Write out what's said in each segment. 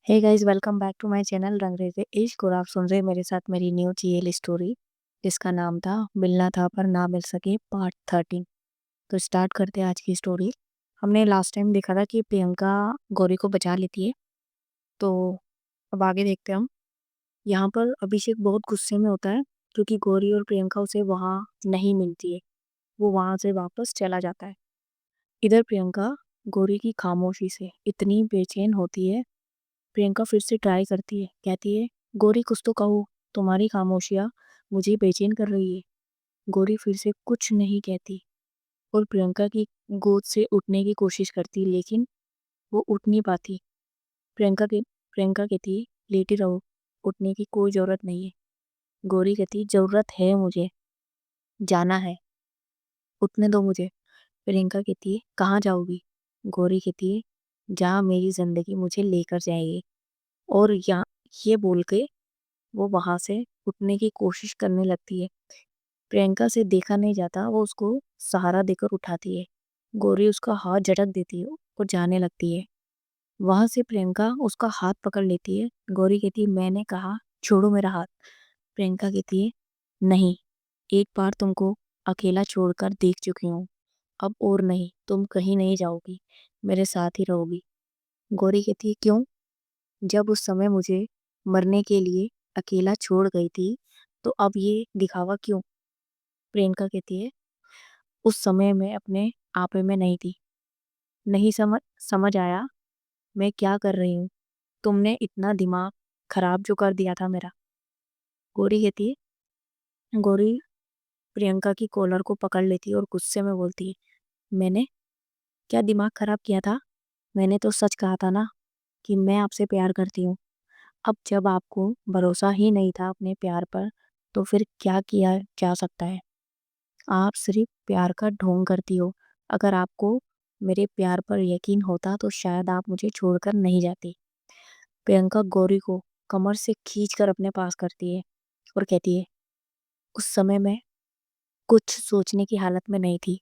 Hey guys, welcome back to my channel Rangrez Ishq. और आप सुन रहे हैं मेरे साथ मेरी न्यू जीएल स्टोरी जिसका नाम था मिलना था पर ना मिल सके पार्ट 13। तो स्टार्ट करते हैं आज की स्टोरी। हमने लास्ट टाइम देखा था कि प्रियंका गौरी को बचा लेती है। तो अब आगे देखते हैं हम। यहाँ पर अभिषेक बहुत गुस्से में होता है क्योंकि गौरी और प्रियंका उसे वहाँ नहीं मिलती है। वो वहाँ से वापस चला जाता है। इधर प्रियंका गौरी की खामोशी से इतनी बेचैन होती है। प्रियंका फिर से ट्राई करती है, कहती है, गौरी कुछ तो कहो, तुम्हारी खामोशियाँ मुझे बेचैन कर रही है। गौरी फिर से कुछ नहीं कहती और प्रियंका की गोद से उठने की कोशिश करती, लेकिन वो उठ नहीं पाती। प्रियंका कहती है, लेटी रहो, उठने की कोई ज़रूरत नहीं है। गौरी कहती, ज़रूरत है मुझे, जाना है, उठने दो मुझे। प्रियंका कहती है, कहाँ जाओगी? गौरी कहती है, जहाँ मेरी ज़िंदगी मुझे लेकर जाएगी। और यहाँ ये बोल के वो वहां से उठने की कोशिश करने लगती है। प्रियंका से देखा नहीं जाता, वो उसको सहारा देकर उठाती है। गौरी उसका हाथ झटक देती है और जाने लगती है। वहां से प्रियंका उसका हाथ पकड़ लेती है। गौरी कहती है, मैंने कहा छोड़ो मेरा हाथ। प्रियंका कहती है, नहीं, एक बार तुमको अकेला छोड़कर देख चुकी हूँ, अब और नहीं, तुम कहीं नहीं जाओगी, मेरे साथ ही रहोगी। गौरी कहती है, क्यों? जब उस समय मुझे मरने के लिए अकेला छोड़ गई थी, तो अब ये दिखावा क्यों? प्रियंका कहती है, उस समय मैं अपने आपे में नहीं थी, नहीं समझ समझ आया मैं क्या कर रही हूँ। तुमने इतना दिमाग खराब जो कर दिया था मेरा। गौरी कहती है, गौरी प्रियंका की कॉलर को पकड़ लेती है और गुस्से में बोलती है, मैंने क्या दिमाग खराब किया था? मैंने तो सच कहा था ना कि मैं आपसे प्यार करती हूँ। अब जब आपको भरोसा ही नहीं था अपने प्यार पर, तो फिर क्या किया जा सकता है? आप सिर्फ प्यार का ढोंग करती हो। अगर आपको मेरे प्यार पर यकीन होता तो शायद आप मुझे छोड़कर नहीं जाती। प्रियंका गौरी को कमर से खींचकर अपने पास करती है और कहती है, उस समय मैं कुछ सोचने की हालत में नहीं थी।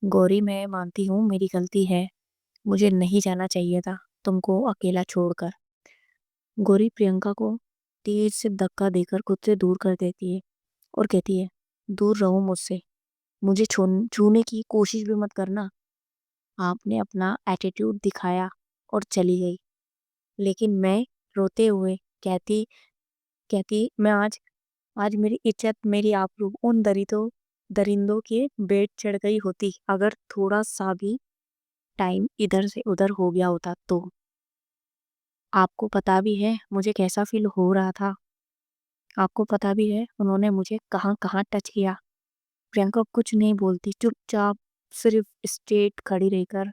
गौरी, मैं मानती हूँ मेरी गलती है, मुझे नहीं जाना चाहिए था तुमको अकेला छोड़कर। गौरी प्रियंका को तेज से धक्का देकर खुद से दूर कर देती है और कहती है, दूर रहो मुझसे, मुझे छूने की कोशिश भी मत करना। आपने अपना एटीट्यूड दिखाया और चली गई, लेकिन मैं रोते हुए कहती कहती मैं आज आज मेरी इज्जत, मेरी आबरू उन दरिंदों के बेट चढ़ गई होती अगर थोड़ा सा भी टाइम इधर से उधर हो गया होता तो। आपको पता भी है मुझे कैसा फील हो रहा था, आपको पता भी है उन्होंने मुझे कहाँ कहाँ टच किया। प्रियंका कुछ नहीं बोलती, चुपचाप सिर्फ स्ट्रेट खड़ी रहकर,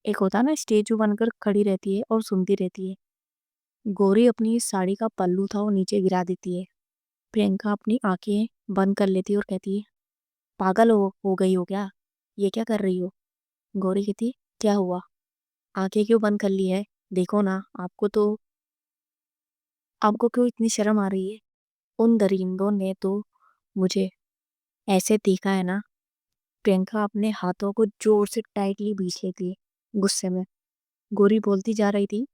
एक होता है ना स्टेचू बनकर खड़ी रहती है और सुनती रहती है। गौरी अपनी साड़ी का पल्लू था वो नीचे गिरा देती है। प्रियंका अपनी आंखें बंद कर लेती है और कहती है, पागल हो गई हो क्या? ये क्या कर रही हो? गौरी कहती, क्या हुआ? आंखें क्यों बंद कर ली है? देखो ना, आपको क्यों इतनी शर्म आ रही है? उन दरिंदों ने तो मुझे ऐसे देखा है ना। प्रियंका अपने हाथों को जोर से टाइटली भींच लेती है गुस्से में। गौरी बोलती जा रही थी,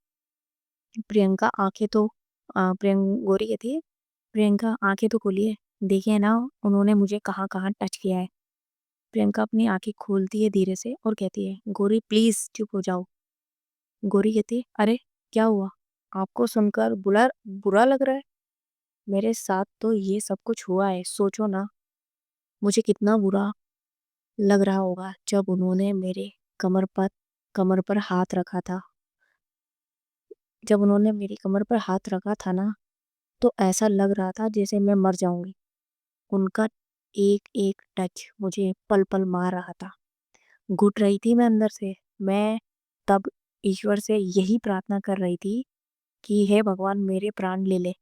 प्रियंका आंखें तो गौरी कहती है, प्रियंका आंखें तो खोलिए, देखिए ना उन्होंने मुझे कहाँ कहाँ टच किया है। प्रियंका अपनी आंखें खोलती है धीरे से और कहती है, गौरी प्लीज चुप हो जाओ। गौरी कहती है, अरे क्या हुआ? आपको सुनकर बुरा बुरा लग रहा है? मेरे साथ तो ये सब कुछ हुआ है, सोचो ना मुझे कितना बुरा लग रहा होगा जब उन्होंने मेरे कमर पर कमर पर हाथ रखा था। जब उन्होंने मेरी कमर पर हाथ रखा था ना, तो ऐसा लग रहा था जैसे मैं मर जाऊंगी। उनका एक एक टच मुझे पल पल मार रहा था, घुट रही थी मैं अंदर से। मैं तब ईश्वर से यही प्रार्थना कर रही थी कि हे भगवान मेरे प्राण ले ले।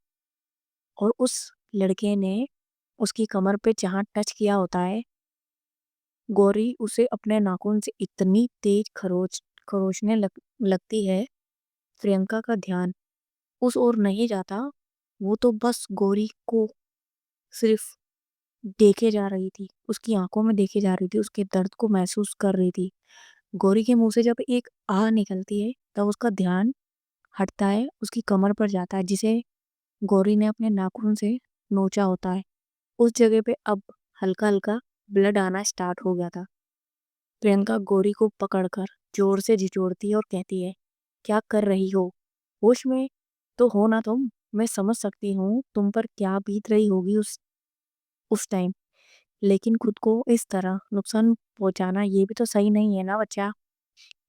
और उस लड़के ने उसकी कमर पे जहाँ टच किया होता है, गौरी उसे अपने नाखून से इतनी तेज खरोचने लगती है। प्रियंका का ध्यान उस ओर नहीं जाता, वो तो बस गौरी को सिर्फ देखे जा रही थी, उसकी आंखों में देखे जा रही थी, उसके दर्द को महसूस कर रही थी। गौरी के मुंह से जब एक आह निकलती है तब उसका ध्यान हटता है उसकी कमर पर जाता है जिसे गौरी ने अपने नाखून से नोचा होता है। उस जगह पे अब हल्का हल्का ब्लड आना स्टार्ट हो गया था। प्रियंका गौरी को पकड़कर जोर से झिझोड़ती है और कहती है, क्या कर रही हो? होश में तो हो ना तुम? मैं समझ सकती हूँ तुम पर क्या बीत रही होगी उस टाइम, लेकिन खुद को इस तरह नुकसान पहुंचाना ये भी तो सही नहीं है ना बच्चा।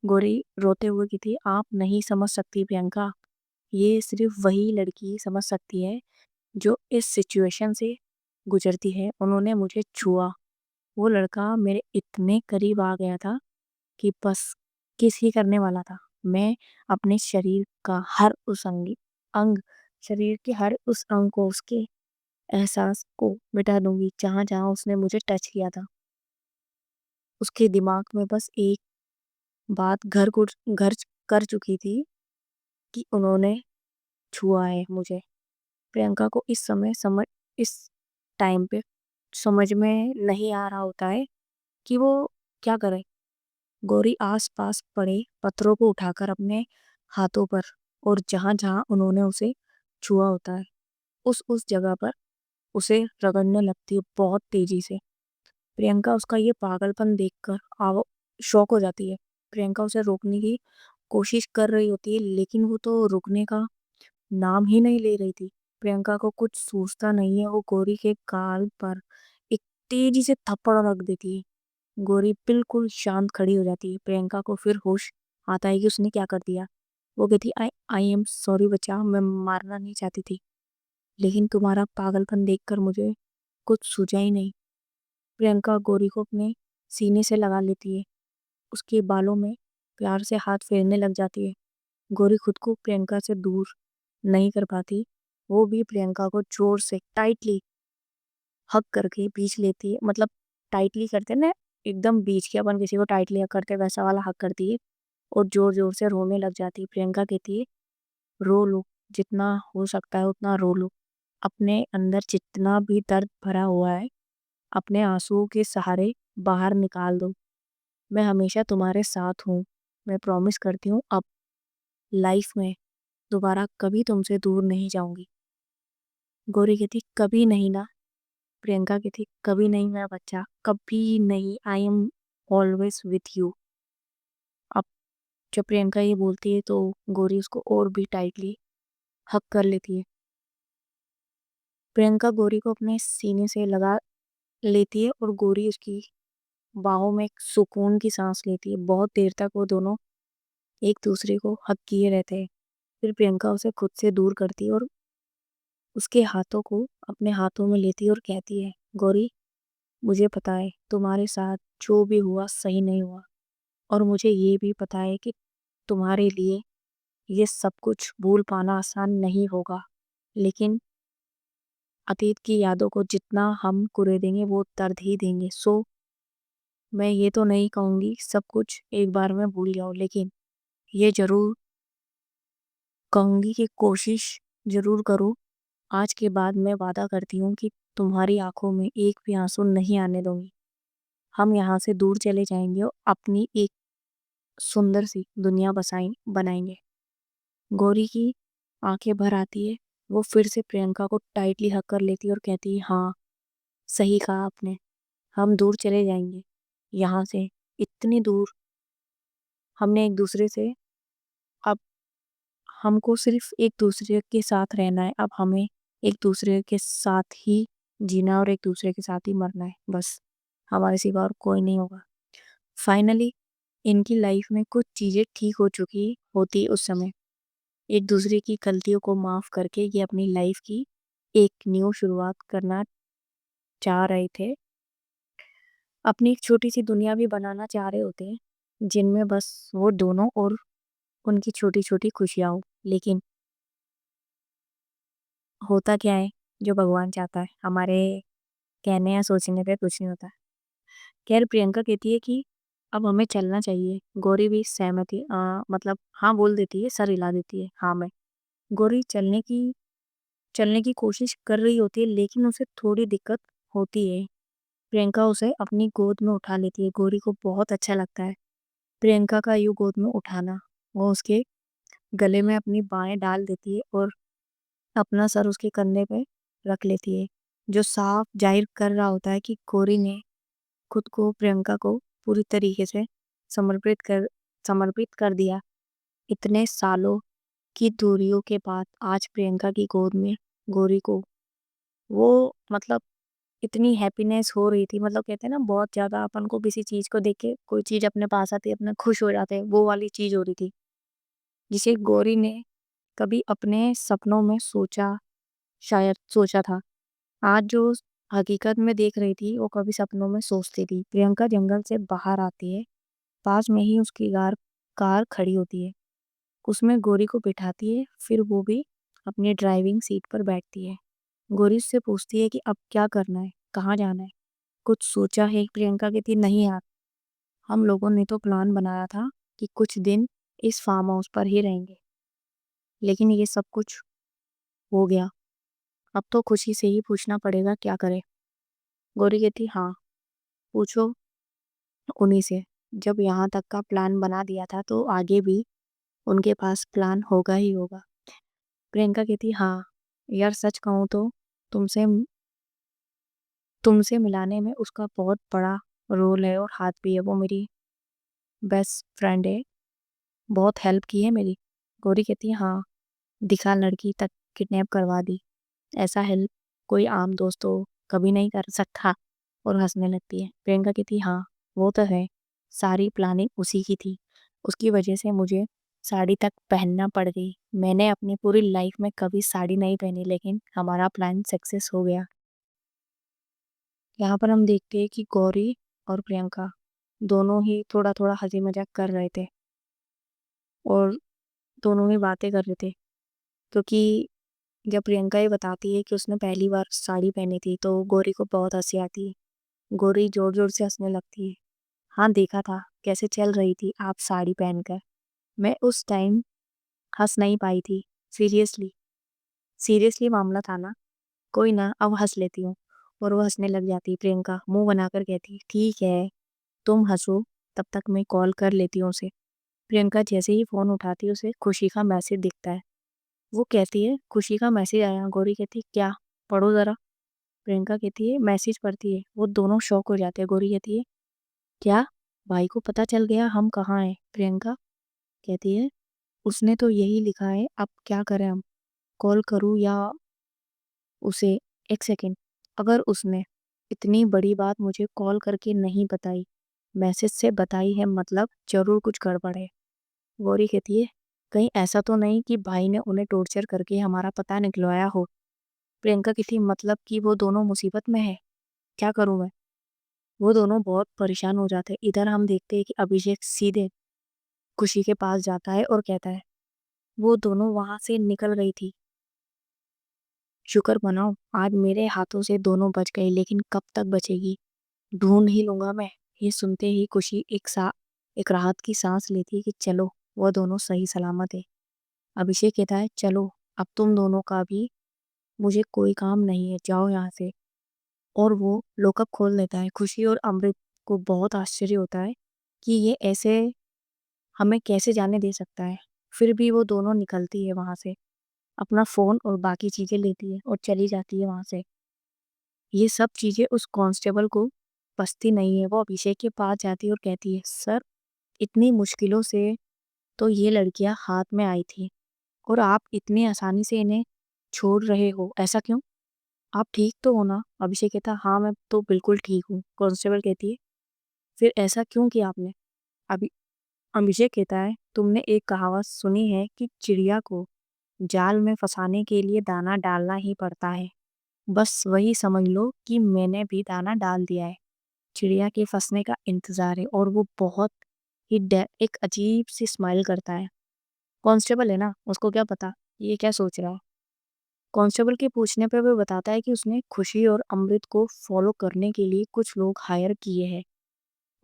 गौरी रोते हुए कहती, आप नहीं समझ सकती प्रियंका, ये सिर्फ वही लड़की समझ सकती है जो इस सिचुएशन से गुजरती है। उन्होंने मुझे छुआ, वो लड़का मेरे इतने करीब आ गया था कि बस किस ही करने वाला था। मैं अपने शरीर का हर उस अंग शरीर के हर उस अंग को उसके एहसास को मिटा दूंगी जहां जहां उसने मुझे टच किया था। उसके दिमाग में बस एक बात घर कर चुकी थी कि उन्होंने छुआ है मुझे। प्रियंका को इस टाइम पे समझ में नहीं आ रहा होता है कि वो क्या करे। गौरी आस-पास पड़े पत्थरों को उठाकर अपने हाथों पर और जहां-जहां उन्होंने उसे छुआ होता है उस जगह पर उसे रगड़ने लगती है बहुत तेजी से। प्रियंका उसका ये पागलपन देखकर शॉक हो जाती है। प्रियंका उसे रोकने की कोशिश कर रही होती है लेकिन वो तो रुकने का नाम ही नहीं ले रही थी। प्रियंका को कुछ सूझता नहीं है, वो गौरी के गाल पर एक तेजी से थप्पड़ रख देती है। गौरी बिल्कुल शांत खड़ी हो जाती है। प्रियंका को फिर होश आता है कि उसने क्या कर दिया। वो कहती, आई आई एम सॉरी बच्चा, मैं मारना नहीं चाहती थी, लेकिन तुम्हारा पागलपन देखकर मुझे कुछ सूझा ही नहीं। प्रियंका गौरी को अपने सीने से लगा लेती है, उसके बालों में प्यार से हाथ फेरने लग जाती है। गौरी खुद को प्रियंका से दूर नहीं कर पाती, वो भी प्रियंका को जोर से टाइटली हग करके बीच लेती है। मतलब टाइटली करते ना, एकदम बीच के अपन किसी को टाइटली हग करते वैसा वाला हग करती है और जोर जोर से रोने लग जाती है। प्रियंका कहती है, रो लो, जितना हो सकता है उतना रो लो, अपने अंदर जितना भी दर्द भरा हुआ है अपने आंसुओं के सहारे बाहर निकाल दो। मैं हमेशा तुम्हारे साथ हूँ, मैं प्रॉमिस करती हूँ अब लाइफ में दोबारा कभी तुमसे दूर नहीं जाऊंगी। गौरी कहती, कभी नहीं ना। प्रियंका कहती, कभी नहीं मेरा बच्चा, कभी नहीं, I am always with you. अब जब प्रियंका ये बोलती है तो गौरी उसको और भी टाइटली हक कर लेती है। प्रियंका गौरी को अपने सीने से लगा लेती है और गौरी उसकी बाहों में एक सुकून की सांस लेती है। बहुत देर तक वो दोनों एक दूसरे को हक किए रहते हैं। फिर प्रियंका उसे खुद से दूर करती है और उसके हाथों को अपने हाथों में लेती है और कहती है, गौरी, मुझे पता है तुम्हारे साथ जो भी हुआ सही नहीं हुआ, और मुझे ये भी पता है कि तुम्हारे लिए ये सब कुछ भूल पाना आसान नहीं होगा, लेकिन अतीत की यादों को जितना हम कुरेदेंगे वो दर्द ही देंगे। सो मैं ये तो नहीं कहूँगी सब कुछ एक बार में भूल जाओ, लेकिन ये जरूर कहूँगी कि कोशिश जरूर करो। आज के बाद मैं वादा करती हूँ कि तुम्हारी आंखों में एक भी आंसू नहीं आने दूंगी। हम यहाँ से दूर चले जाएंगे और अपनी एक सुंदर सी दुनिया बनाएंगे। गौरी की आंखें भर आती है, वो फिर से प्रियंका को टाइटली हक कर लेती है और कहती है, हाँ, सही कहा आपने, हम दूर चले जाएंगे यहाँ से, इतनी दूर। हमने एक दूसरे से अब हमको सिर्फ एक दूसरे के साथ रहना है। अब हमें एक दूसरे के साथ ही जीना और एक दूसरे के साथ ही मरना है, बस हमारे सिवा और कोई नहीं होगा। फाइनली इनकी लाइफ में कुछ चीजें ठीक हो चुकी होती उस समय। एक दूसरे की गलतियों को माफ करके ये अपनी लाइफ की एक न्यू शुरुआत करना चाह रहे थे। अपनी एक छोटी सी दुनिया भी बनाना चाह रहे होते हैं जिनमें बस वो दोनों और उनकी छोटी छोटी खुशियाँ हो। लेकिन होता क्या है, जो भगवान चाहता है, हमारे कहने या सोचने पे कुछ नहीं होता। खैर प्रियंका कहती है कि अब हमें चलना चाहिए। गौरी भी सहमति मतलब हाँ बोल देती है, सर हिला देती है, हाँ मैं। गौरी चलने की कोशिश कर रही होती है लेकिन उसे थोड़ी दिक्कत होती है। प्रियंका उसे अपनी गोद में उठा लेती है। गौरी को बहुत अच्छा लगता है प्रियंका का यूं गोद में उठाना। वो उसके गले में अपनी बाहें डाल देती है और अपना सर उसके कंधे पे रख लेती है, जो साफ जाहिर कर रहा होता है कि गौरी ने खुद को प्रियंका को पूरी तरीके से समर्पित कर दिया। इतने सालों की दूरियों के बाद आज प्रियंका की गोद में गौरी को वो मतलब इतनी हैप्पीनेस हो रही थी, मतलब कहते हैं ना बहुत ज़्यादा अपन को किसी चीज़ को देख के कोई चीज़ अपने पास आती है अपने खुश हो जाते हैं, वो वाली चीज़ हो रही थी जिसे गौरी ने कभी अपने सपनों में शायद सोचा था। आज जो हकीकत में देख रही थी वो कभी सपनों में सोचती थी। प्रियंका जंगल से बाहर आती है, पास में ही उसकी कार खड़ी होती है, उसमें गौरी को बिठाती है, फिर वो भी अपनी ड्राइविंग सीट पर बैठती है। गौरी उससे पूछती है कि अब क्या करना है, कहाँ जाना है, कुछ सोचा है? प्रियंका कहती है, नहीं यार, हम लोगों ने तो प्लान बनाया था कि कुछ दिन इस फार्म हाउस पर ही रहेंगे, लेकिन ये सब कुछ हो गया, अब तो खुशी से ही पूछना पड़ेगा क्या करे। गौरी कहती, हाँ पूछो उन्हीं से, जब यहाँ तक का प्लान बना दिया था तो आगे भी उनके पास प्लान होगा ही होगा। प्रियंका कहती, हाँ यार, सच कहूँ तो तुमसे तुमसे मिलाने में उसका बहुत बड़ा रोल है और हाथ भी है, वो मेरी बेस्ट फ्रेंड है, बहुत हेल्प की है मेरी। गौरी कहती है, हाँ दिखा, लड़की तक किडनैप करवा दी, ऐसा हेल्प कोई आम दोस्त तो कभी नहीं कर सकता। और हंसने लगती है। प्रियंका कहती, हाँ वो तो है, सारी प्लानिंग उसी की थी, उसकी वजह से मुझे साड़ी तक पहनना पड़ गई। मैंने अपनी पूरी लाइफ में कभी साड़ी नहीं पहनी, लेकिन हमारा प्लान सक्सेस हो गया। यहाँ पर हम देखते हैं कि गौरी और प्रियंका दोनों ही थोड़ा थोड़ा हंसी मजाक कर रहे थे और दोनों ही बातें कर रहे थे, क्योंकि जब प्रियंका ये बताती है कि उसने पहली बार साड़ी पहनी थी तो गौरी को बहुत हंसी आती है। गौरी जोर जोर से हंसने लगती है। हाँ देखा था कैसे चल रही थी आप साड़ी पहनकर, मैं उस टाइम हंस नहीं पाई थी, सीरियसली सीरियसली मामला था ना, कोई ना अब हंस लेती हूँ। और वो हंसने लग जाती है। प्रियंका मुंह बनाकर कहती, ठीक है तुम हंसो, तब तक मैं कॉल कर लेती हूँ उसे। प्रियंका जैसे ही फोन उठाती है उसे खुशी का मैसेज दिखता है। वो कहती है, खुशी का मैसेज आया। गौरी कहती है, क्या, पढ़ो जरा। प्रियंका कहती है, मैसेज पढ़ती है। वो दोनों शॉक हो जाते हैं। गौरी कहती है, क्या, भाई को पता चल गया हम कहाँ हैं? प्रियंका कहती है, उसने तो यही लिखा है, अब क्या करें हम, कॉल करूँ या उसे? एक सेकेंड, अगर उसने इतनी बड़ी बात मुझे कॉल करके नहीं बताई, मैसेज से बताई है, मतलब जरूर कुछ गड़बड़ है। गौरी कहती है, कहीं ऐसा तो नहीं कि भाई ने उन्हें टॉर्चर करके हमारा पता निकलवाया हो? प्रियंका कहती, मतलब कि वो दोनों मुसीबत में है, क्या करूं मैं? वो दोनों बहुत परेशान हो जाते हैं। इधर हम देखते हैं कि अभिषेक सीधे खुशी के पास जाता है और कहता है, वो दोनों वहां से निकल गई थी, शुक्र मनाओ आज मेरे हाथों से दोनों बच गई, लेकिन कब तक बचेगी, ढूंढ ही लूंगा मैं। ये सुनते ही खुशी एक राहत की सांस लेती है कि चलो वो दोनों सही सलामत है। अभिषेक कहता है, चलो अब तुम दोनों का भी मुझे कोई काम नहीं है, जाओ यहाँ से। और वो लॉकअप खोल देता है। खुशी और अमृत को बहुत आश्चर्य होता है कि ये ऐसे हमें कैसे जाने दे सकता है। फिर भी वो दोनों निकलती है वहां से, अपना फोन और बाकी चीजें लेती है और चली जाती है वहां से। ये सब चीजें उस कांस्टेबल को पछती नहीं है। वो अभिषेक के पास जाती है और कहती है, सर इतनी मुश्किलों से तो ये लड़कियां हाथ में आई थी और आप इतनी आसानी से इन्हें छोड़ रहे हो, ऐसा क्यों? आप ठीक तो हो ना? अभिषेक कहता, हाँ मैं तो बिल्कुल ठीक हूँ। कांस्टेबल कहती है, फिर ऐसा क्यों किया आपने? अभी अभिषेक कहता है, तुमने एक कहावत सुनी है कि चिड़िया को जाल में फंसाने के लिए दाना डालना ही पड़ता है, बस वही समझ लो कि मैंने भी दाना डाल दिया है। चिड़िया के फंसने का इंतजार है। और वो बहुत ही एक अजीब सी स्माइल करता है। कांस्टेबल है ना, उसको क्या पता ये क्या सोच रहा है। कांस्टेबल के पूछने पर वो बताता है कि उसने खुशी और अमृत को फॉलो करने के लिए कुछ लोग हायर किए हैं,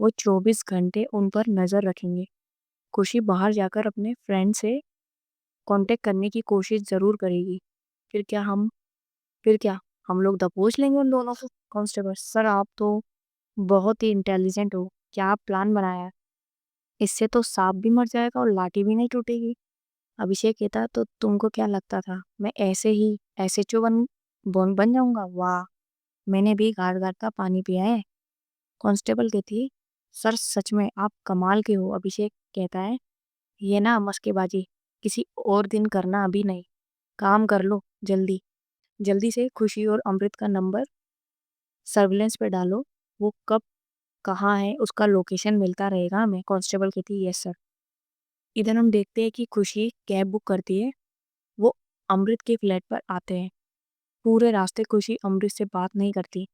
वो 24 घंटे उन पर नजर रखेंगे। खुशी बाहर जाकर अपने फ्रेंड से कांटेक्ट करने की कोशिश जरूर करेगी। फिर क्या हम फिर क्या हम लोग दबोच लेंगे उन दोनों को? कांस्टेबल, सर आप तो बहुत ही इंटेलिजेंट हो, क्या आप प्लान बनाया है? इससे तो सांप भी मर जाएगा और लाठी भी नहीं टूटेगी। अभिषेक कहता, तो तुमको क्या लगता था मैं ऐसे ही एसएचओ बन बन जाऊंगा? वाह, मैंने भी घाट घाट का पानी पिया है। कांस्टेबल कहती, सर सच में आप कमाल के हो। अभिषेक कहता है, ये ना मस्केबाजी किसी और दिन करना, अभी नहीं। काम कर लो जल्दी। जल्दी से खुशी और अमृत का नंबर सर्विलेंस पे डालो। वो कब कहाँ है उसका लोकेशन मिलता रहेगा हमें। कांस्टेबल कहती है, यस सर। इधर हम देखते हैं कि खुशी कैब बुक करती है। वो अमृत के फ्लैट पर आते हैं। पूरे रास्ते खुशी अमृत से बात नहीं करती।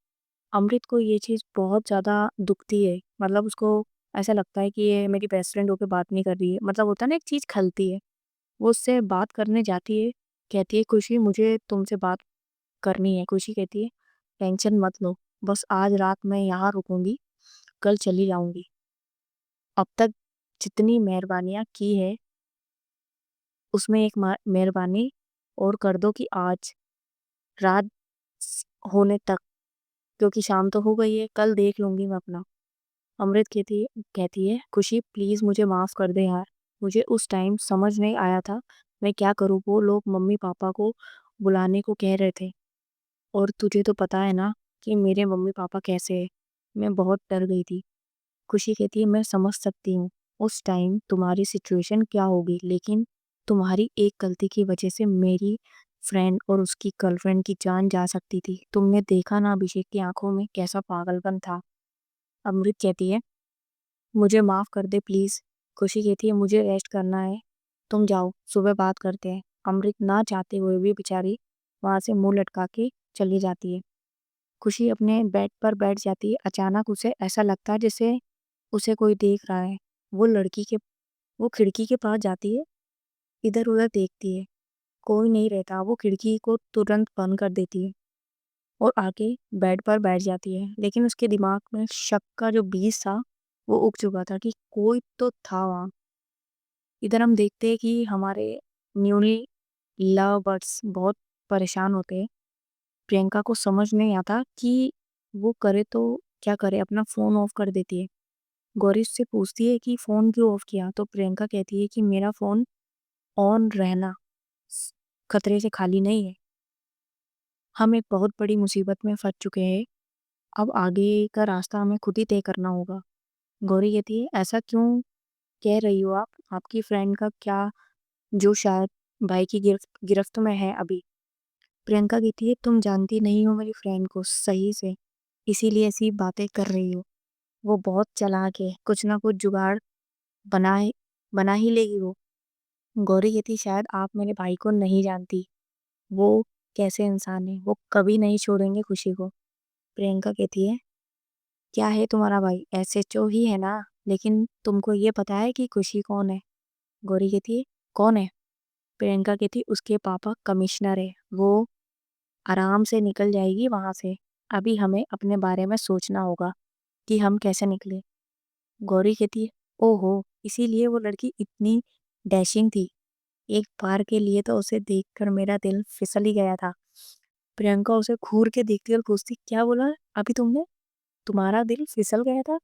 अमृत को ये चीज़ बहुत ज़्यादा दुखती है। मतलब उसको ऐसा लगता है कि ये मेरी बेस्ट फ्रेंड होकर बात नहीं कर रही है। मतलब होता है ना, एक चीज़ खलती है। वो उससे बात करने जाती है। कहती है, खुशी मुझे तुमसे बात करनी है। खुशी कहती है, टेंशन मत लो, बस आज रात मैं यहाँ रुकूंगी, कल चली जाऊंगी। अब तक जितनी मेहरबानियाँ की है उसमें एक मेहरबानी और कर दो कि आज रात होने तक, क्योंकि शाम तो हो गई है, कल देख लूंगी मैं अपना। अमृत कहती है, खुशी प्लीज मुझे माफ कर दे यार। मुझे उस टाइम समझ नहीं आया था मैं क्या करूँ। वो लोग मम्मी पापा को बुलाने को कह रहे थे, और तुझे तो पता है ना कि मेरे मम्मी पापा कैसे है। मैं बहुत डर गई थी। खुशी कहती है, मैं समझ सकती हूँ उस टाइम तुम्हारी सिचुएशन क्या होगी, लेकिन तुम्हारी एक गलती की वजह से मेरी फ्रेंड और उसकी गर्लफ्रेंड की जान जा सकती थी। तुमने देखा ना अभिषेक की आंखों में कैसा पागलपन था। अमृत कहती है, मुझे माफ कर दे प्लीज। खुशी कहती है, मुझे रेस्ट करना है, तुम जाओ, सुबह बात करते हैं। अमृत ना चाहते हुए भी बेचारी वहां से मुंह लटका के चली जाती है। खुशी अपने बेड पर बैठ जाती है। अचानक उसे ऐसा लगता है जैसे उसे कोई देख रहा है। वो लड़की के वो खिड़की के पास जाती है, इधर उधर देखती है, कोई नहीं रहता। वो खिड़की को तुरंत बंद कर देती है और आके बेड पर बैठ जाती है। लेकिन उसके दिमाग में शक का जो बीज था वो उग चुका था कि कोई तो था वहाँ। इधर हम देखते हैं कि हमारे न्यूली लव बर्ड्स बहुत परेशान होते हैं। प्रियंका को समझ नहीं आता कि वो करे तो क्या करे, अपना फोन ऑफ कर देती है। गौरी से पूछती है कि फोन क्यों ऑफ किया, तो प्रियंका कहती है कि मेरा फोन ऑन रहना स- खतरे से खाली नहीं है। हम एक बहुत बड़ी मुसीबत में फंस चुके हैं। अब आगे का रास्ता हमें खुद ही तय करना होगा। गौरी कहती है, ऐसा क्यों कह रही हो आप? आपकी फ्रेंड का क्या, जो शायद भाई की गिरफ्त में है अभी? प्रियंका कहती है, तुम जानती नहीं हो मेरी फ्रेंड को सही से, इसीलिए ऐसी बातें कर रही हो। वो बहुत चालाक है, कुछ ना कुछ जुगाड़ बना बना ही लेगी वो। गौरी कहती, शायद आप मेरे भाई को नहीं जानती, वो कैसे इंसान है, वो कभी नहीं छोड़ेंगे खुशी को। प्रियंका कहती है, क्या है तुम्हारा भाई? एसएचओ ही है ना, लेकिन तुमको ये पता है कि खुशी कौन है? गौरी कहती है, कौन है? प्रियंका कहती, उसके पापा कमिश्नर है। वो आराम से निकल जाएगी वहां से। अभी हमें अपने बारे में सोचना होगा कि हम कैसे निकले। गौरी कहती है, ओहो, इसीलिए वो लड़की इतनी डैशिंग थी। एक बार के लिए तो उसे देखकर मेरा दिल फिसल ही गया था। प्रियंका उसे घूर के देखती और पूछती, क्या बोला अभी तुमने? तुम्हारा दिल फिसल गया था?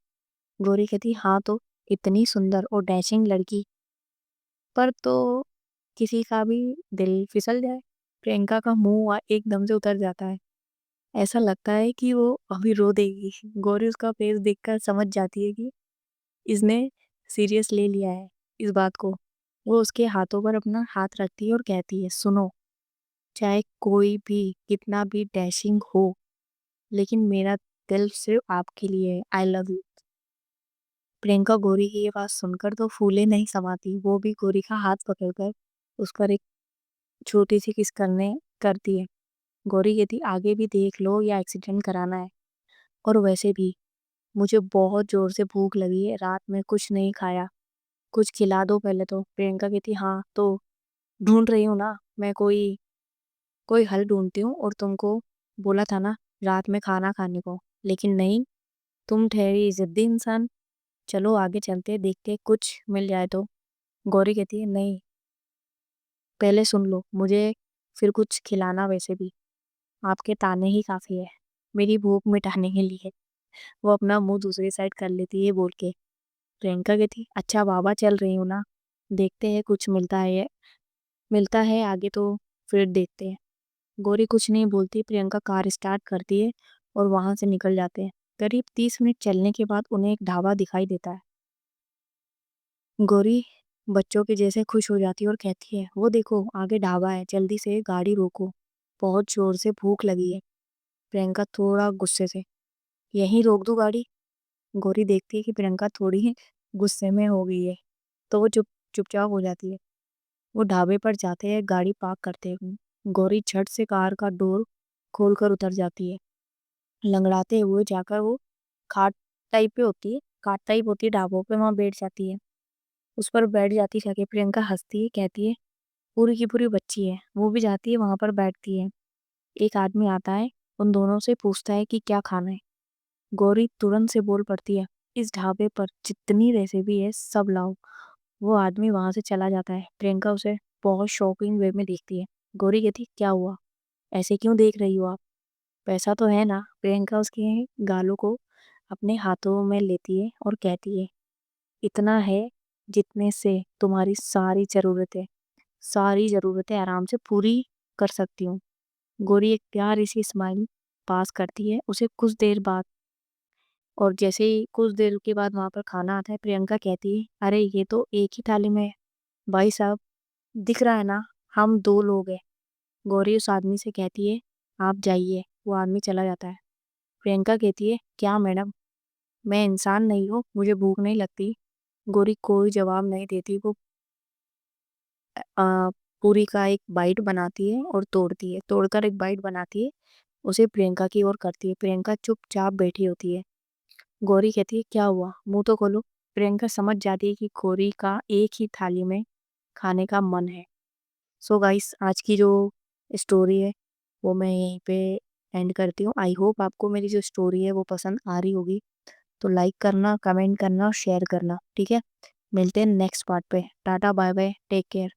गौरी कहती, हाँ तो, इतनी सुंदर और डैशिंग लड़की पर तो किसी का भी दिल फिसल जाए। प्रियंका का मुंह एकदम से उतर जाता है। ऐसा लगता है कि वो अभी रो देगी। गौरी उसका फेस देखकर समझ जाती है कि इसने सीरियस ले लिया है इस बात को। वो उसके हाथों पर अपना हाथ रखती है और कहती है, सुनो, चाहे कोई भी कितना भी डैशिंग हो, लेकिन मेरा दिल सिर्फ आपके लिए है। I love you. Priyanka Gauri की ये बात सुनकर तो फूले नहीं समाती। वो भी गौरी का हाथ पकड़कर उस पर एक छोटी सी किस करती है। गौरी कहती, आगे भी देख लो या एक्सीडेंट कराना है। और वैसे भी मुझे बहुत जोर से भूख लगी है, रात में कुछ नहीं खाया, कुछ खिला दो पहले तो। प्रियंका कहती, हाँ तो ढूंढ रही हूँ ना मैं, कोई कोई हल ढूंढती हूँ। और तुमको बोला था ना रात में खाना खाने को, लेकिन नहीं, तुम ठहरी जिद्दी इंसान। चलो आगे चलते, देखते कुछ मिल जाए तो। गौरी कहती है, नहीं, पहले सुन लो मुझे, फिर कुछ खिलाना। वैसे भी आपके ताने ही काफी है मेरी भूख मिटाने के लिए। वो अपना मुंह दूसरी साइड कर लेती है बोल के। प्रियंका कहती, अच्छा बाबा, चल रही हूँ ना, देखते हैं कुछ मिलता है मिलता है आगे तो फिर देखते हैं। गौरी कुछ नहीं बोलती, प्रियंका कार स्टार्ट करती है और वहां से निकल जाते हैं। करीब 30 मिनट चलने के बाद उन्हें एक ढाबा दिखाई देता है। गौरी बच्चों के जैसे खुश हो जाती है और कहती है, वो देखो आगे ढाबा है, जल्दी से गाड़ी रोको, बहुत जोर से भूख लगी है। प्रियंका थोड़ा गुस्से से, यहीं रोक दूं गाड़ी? गौरी देखती है कि प्रियंका थोड़ी ही गुस्से में हो गई है, तो वो चुपचाप हो जाती है। वो ढाबे पर जाते हैं, गाड़ी पार्क करते हैं। गौरी झट से कार का डोर खोलकर उतर जाती है। लंगड़ाते हुए जाकर वो खाट टाइप पे होती है, खाट टाइप होती है ढाबों पे, वहां बैठ जाती है। उस पर बैठ जाती जाके प्रियंका हंसती है, कहती है पूरी की पूरी बच्ची है। वो भी जाती है वहां पर बैठती है। एक आदमी आता है, उन दोनों से पूछता है कि क्या खाना है। गौरी तुरंत से बोल पड़ती है, इस ढाबे पर जितनी रेसिपी है सब लाओ। वो आदमी वहां से चला जाता है। प्रियंका उसे बहुत शॉकिंग वे में देखती है। गौरी कहती, क्या हुआ, ऐसे क्यों देख रही हो आप? पैसा तो है ना? प्रियंका उसके गालों को अपने हाथों में लेती है और कहती है, इतना है जितने से तुम्हारी सारी जरूरतें आराम से पूरी कर सकती हूँ। गौरी एक प्यारी सी स्माइल पास करती है उसे कुछ देर बाद। और जैसे ही कुछ देर के बाद वहां पर खाना आता है, प्रियंका कहती है, अरे ये तो एक ही थाली में है भाई साहब, दिख रहा है ना, हम दो लोग हैं। गौरी उस आदमी से कहती है, आप जाइए। वो आदमी चला जाता है। प्रियंका कहती है, क्या मैडम, मैं इंसान नहीं हूँ, मुझे भूख नहीं लगती? गौरी कोई जवाब नहीं देती। वो पूरी का एक बाइट बनाती है और तोड़ती है, तोड़कर एक बाइट बनाती है, उसे प्रियंका की ओर करती है। प्रियंका चुपचाप बैठी होती है। गौरी कहती है, क्या हुआ, मुंह तो खोलो। प्रियंका समझ जाती है कि गौरी का एक ही थाली में खाने का मन है। सो गाइस, आज की जो स्टोरी है वो मैं यहीं पे एंड करती हूँ। आई होप आपको मेरी जो स्टोरी है वो पसंद आ रही होगी। तो लाइक करना, कमेंट करना, शेयर करना, ठीक है। मिलते हैं नेक्स्ट पार्ट पे। Tata bye bye, take care.